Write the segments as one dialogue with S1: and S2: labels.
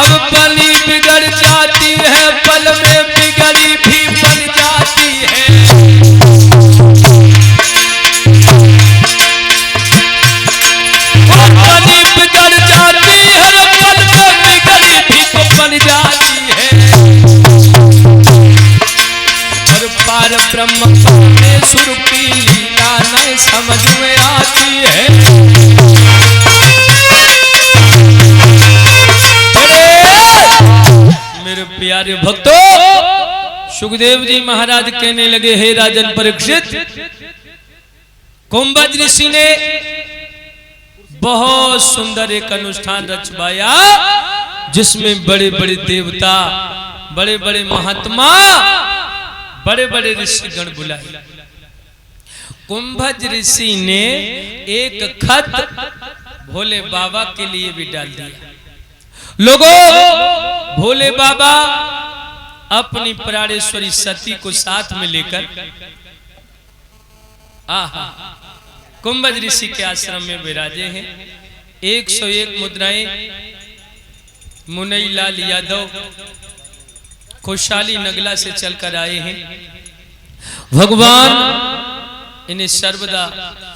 S1: अब बनी बिगड़ जाती है, पल में बिगड़ी भी बन जाती है। बनी बिगड़ जाती है, पल में बिगड़ी भी तो बन जाती है। हर पार ब्रह्म परमेश्वर की लीला नहीं समझ में आती है। मेरे प्यारे भक्तों, सुखदेव जी महाराज कहने लगे, हे राजन परीक्षित, कुंभज ऋषि ने बहुत सुंदर एक अनुष्ठान रचवाया, जिसमें बड़े बड़े देवता, बड़े बड़े महात्मा, बड़े बड़े ऋषिगण बुलाए। कुंभज ऋषि ने एक खत भोले बाबा के लिए भी डाल दिया। लोगों, भोले बाबा अपनी प्राणेश्वरी सती को साथ में लेकर कुंभज ऋषि के आश्रम में विराजे हैं। 101 मुद्राएं मुनई लाल यादव खुशहाली नगला से चलकर आए हैं। भगवान इन्हें सर्वदा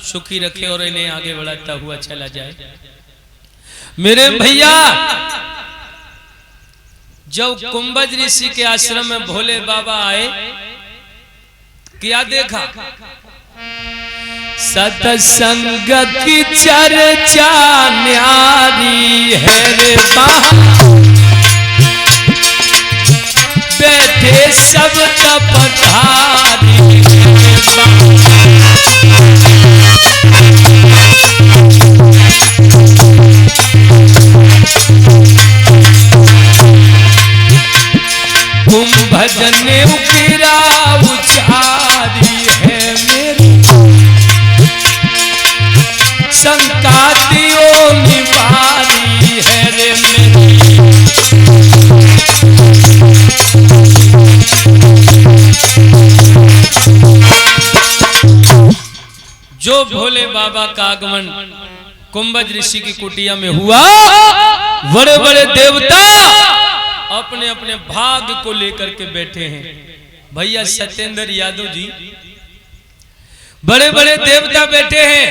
S1: सुखी रखे और इन्हें आगे बढ़ाता हुआ चला जाए। मेरे भैया, जब कुंभज ऋषि के आश्रम में भोले बाबा आए, क्या देखा? सत्संग की चर्चा न्यारी है रे बैठे सब तपधारी कुंभज ने उकेरा उचारी है मेरी शंका दियो निवारी है रे मेरी। जो भोले बाबा का आगमन कुंभज ऋषि की कुटिया में हुआ, बड़े बड़े देवता अपने अपने भाग को लेकर के बैठे हैं। भैया सत्येंद्र यादव जी, बड़े बड़े देवता बैठे हैं।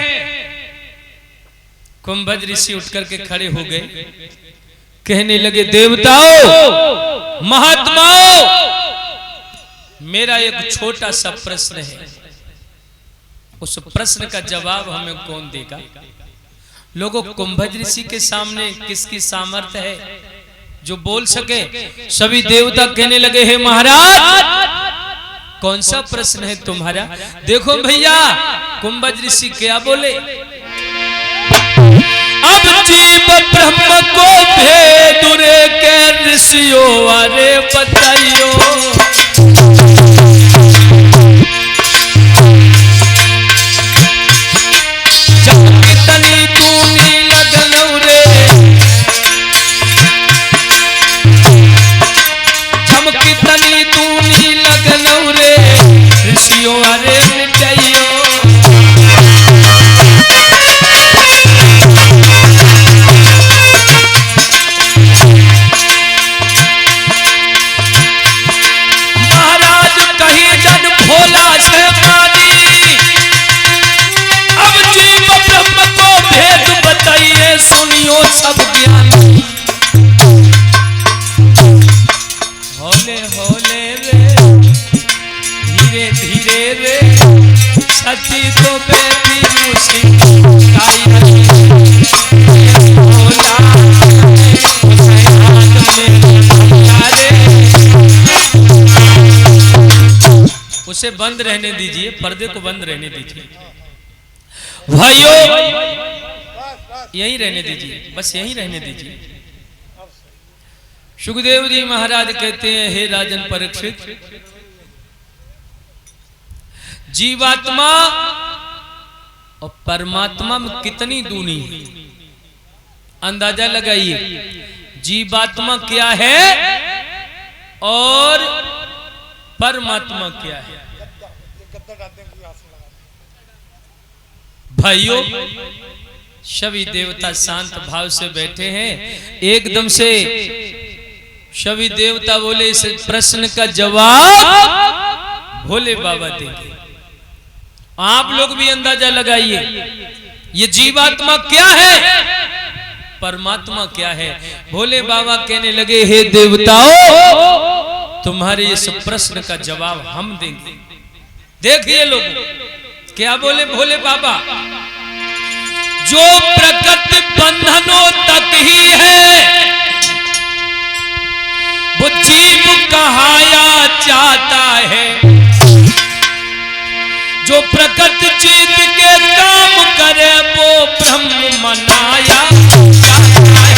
S1: कुंभज ऋषि उठकर के खड़े हो गए, कहने लगे, देवताओं, महात्माओं, मेरा एक छोटा सा प्रश्न है, उस प्रश्न का जवाब हमें कौन देगा? लोगों, कुंभज ऋषि के सामने किसकी सामर्थ्य है जो बोल सके? सभी देवता कहने लगे, हे महाराज, कौन सा प्रश्न है तुम्हारा? देखो भैया, कुंभज ऋषि क्या बोले? अब जीव ब्रह्म को भेद रे के ऋषियों, अरे बताइयो। सुनियो सब ज्ञानी, होले होले रे, धीरे धीरे रे, सती तो बेटी मुस्काई बोला, उसे बंद रहने दीजिए, पर्दे को बंद रहने दीजिए। भाइयों, यहीं रहने दीजिए, बस यहीं रहने दीजिए। सुखदेव जी महाराज कहते हैं, हे राजन परीक्षित, जीवात्मा और परमात्मा में कितनी दूरी है, अंदाजा लगाइए। जीवात्मा क्या है और परमात्मा क्या है? भाइयों, सभी देवता शांत भाव से बैठे हैं। एकदम से सभी देवता बोले इस प्रश्न का जवाब भोले बाबा देंगे। आप लोग भी अंदाजा लगाइए, ये जीवात्मा क्या है, परमात्मा क्या है। भोले बाबा कहने लगे, हे देवताओं, तुम्हारे इस प्रश्न का जवाब हम देंगे। देखिए लोग क्या बोले भोले बाबा, जो प्रकृति बंधनों तक ही है वो जीव कहाया जाता है, जो प्रकृति जीत के काम करे वो ब्रह्म मनाया जाता है।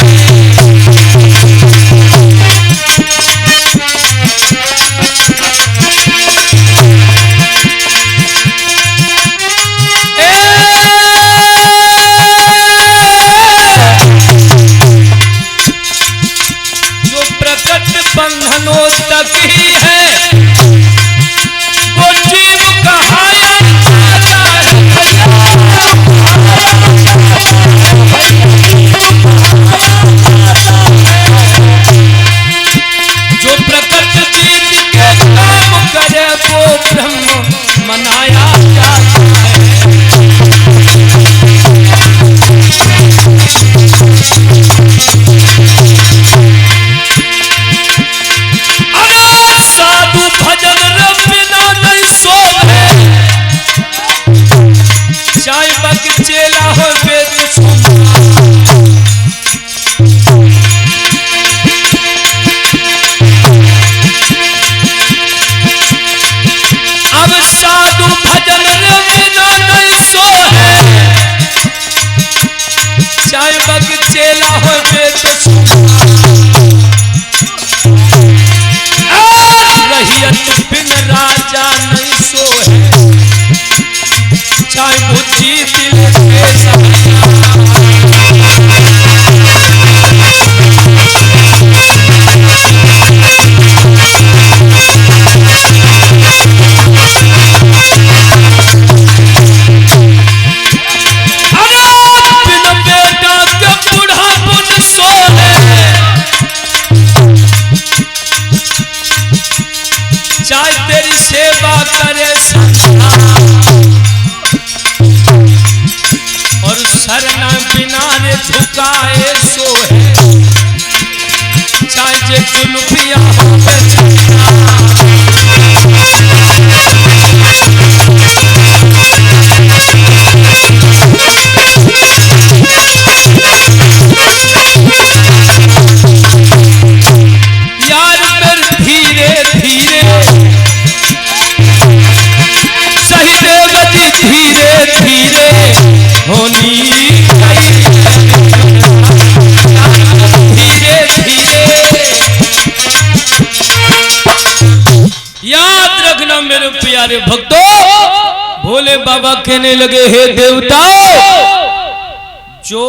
S1: जो प्रकृति बंधनों तक ही है वो जीव कहाया जाता है। जो प्रकृति जीत के काम करे वो ब्रह्म मनाया जाता है। अरे साधु भजन बिना नहीं सोए, चाहे बाकी चेला हो वेद अब साधु भजन बिना नहीं सोए, चाहे बाकी चेला हो वेद रहियत बिन राजा नहीं सोए, चाहे बुद्धि दिल के बिन बेटा के बुढ़ापन सोए, चाहे तेरी सेवा करे और शरणा बिना रे झुकाए सोए, चाहे जे जुल्फिया यार मेरे धीरे धीरे सही देवती धीरे धीरे होनी धीरे धीरे। याद रखना मेरे प्यारे भक्तों, भोले बाबा कहने लगे, हे देवताओं, जो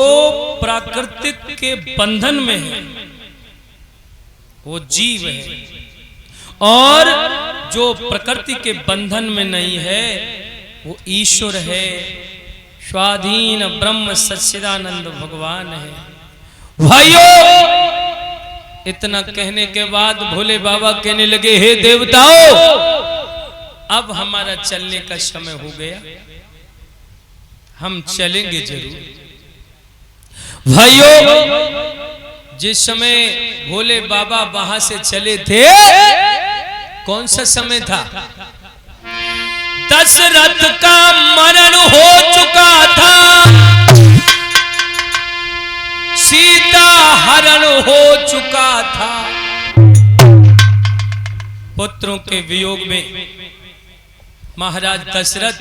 S1: प्राकृतिक के बंधन में है वो जीव है, और जो प्रकृति के बंधन में नहीं है वो ईश्वर है, स्वाधीन ब्रह्म सच्चिदानंद भगवान है। भाइयों, इतना कहने के बाद भोले बाबा कहने लगे, हे देवताओं, अब हमारा चलने का समय हो गया, हम चलेंगे जरूर। भाइयों, जिस समय भोले बाबा वहां से चले थे, कौन सा समय था? दशरथ का मरण हो चुका था, सीता हरण हो चुका था। पुत्रों के वियोग में महाराज दशरथ